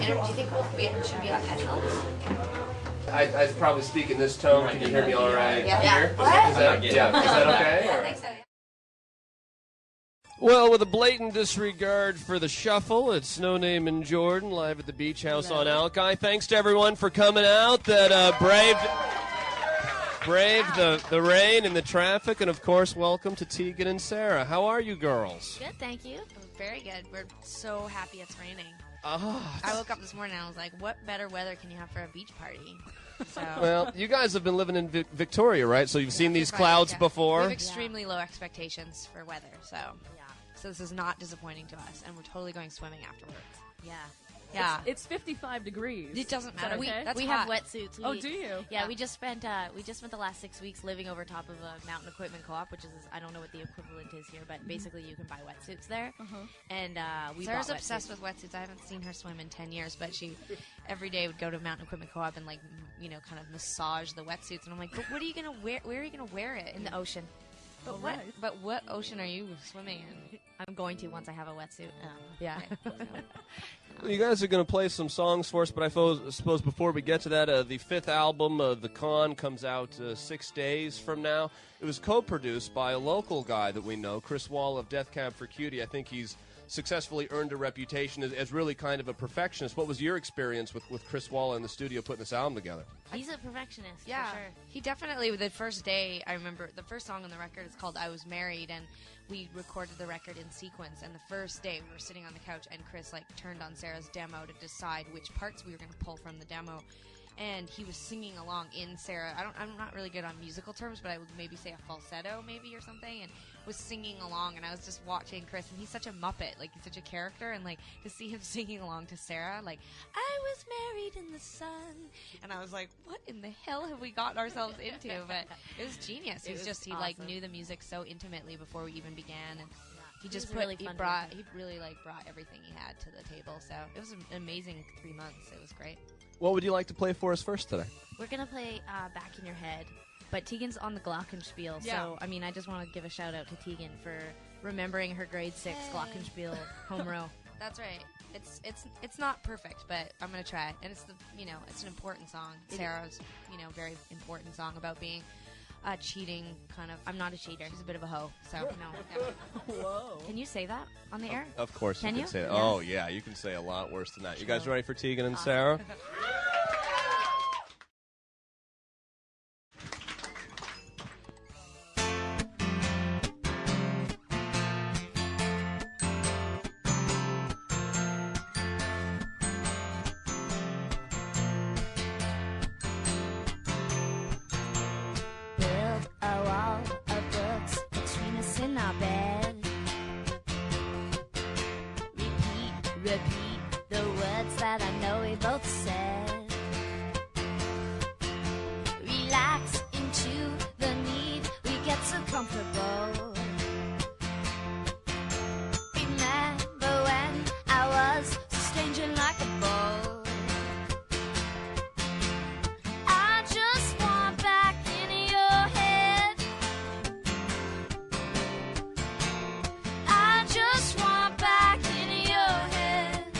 do you think we should be on headphones? I probably speak in this tone. Can you hear me all right here? Is that okay? I think so. Well, with a blatant disregard for the shuffle, it's No Name in Jordan, live at the Beach House on Alki. Thanks to everyone for coming out that braved the rain and the traffic, and of course, welcome to Tegan and Sara. How are you girls? Good, thank you. Very good. We're so happy it's raining. Oh, I woke up this morning and I was like, what better weather can you have for a beach party? So. Well, you guys have been living in Victoria, right? So you've seen these clouds before? We have extremely low expectations for weather, so this is not disappointing to us, and we're totally going swimming afterwards. Yeah. It's 55 degrees. It doesn't matter. We That's have hot. wetsuits. Oh, do you? Yeah, we just spent the last 6 weeks living over top of a mountain equipment co-op, which is, I don't know what the equivalent is here, but basically you can buy wetsuits there. And Sarah's obsessed with wetsuits. I haven't seen her swim in 10 years, but she every day would go to mountain equipment co-op and kind of massage the wetsuits. And I'm like, but what are you gonna wear? Where are you gonna wear it? in the ocean. But what ocean are you swimming in? I'm going to once I have a wetsuit. Yeah. Well, you guys are going to play some songs for us, but I suppose before we get to that, the fifth album, The Con, comes out 6 days from now. It was co-produced by a local guy that we know, Chris Wall of Death Cab for Cutie. I think he's successfully earned a reputation as really kind of a perfectionist. What was your experience with Chris Wall in the studio putting this album together? He's a perfectionist, Yeah, for sure. he definitely, the first day, I remember, the first song on the record is called I Was Married, and we recorded the record in sequence, and the first day we were sitting on the couch, and Chris, turned on Sarah's demo to decide which parts we were going to pull from the demo, and he was singing along in Sarah. I'm not really good on musical terms, but I would maybe say a falsetto maybe or something, and was singing along, and I was just watching Chris, and he's such a Muppet, he's such a character, and to see him singing along to Sarah, I was married in the sun, and I was like, what in the hell have we gotten ourselves into? But it was genius. He knew the music so intimately before we even began, and he just really brought everything he had to the table. So it was an amazing 3 months. It was great. What would you like to play for us first today? We're going to play Back in Your Head, but Tegan's on the Glockenspiel, so, I just want to give a shout-out to Tegan for remembering her grade 6 Glockenspiel home row. That's right. It's not perfect, but I'm going to try. And it's it's an important song. Sarah's, very important song about being cheating kind of. I'm not a cheater. She's a bit of a hoe, so no. Whoa. Can you say that on the air? Of course Can you can you? say that. Yeah. Oh, yeah, you can say a lot worse than that. You guys ready for Tegan and Sara? Build a wall of books between us in our bed. Repeat the words that I know we both said. Relax into the need, we get so comfortable. Remember when I was so strange and likable? I just want back in your head. I just want back in your head.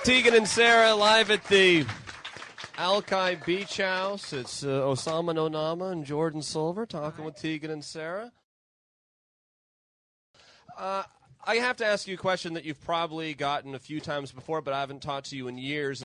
Tegan and Sara live at the Alki Beach House. It's Osama Nonama and Jordan Silver talking with Tegan and Sara. I have to ask you a question that you've probably gotten a few times before, but I haven't talked to you in years.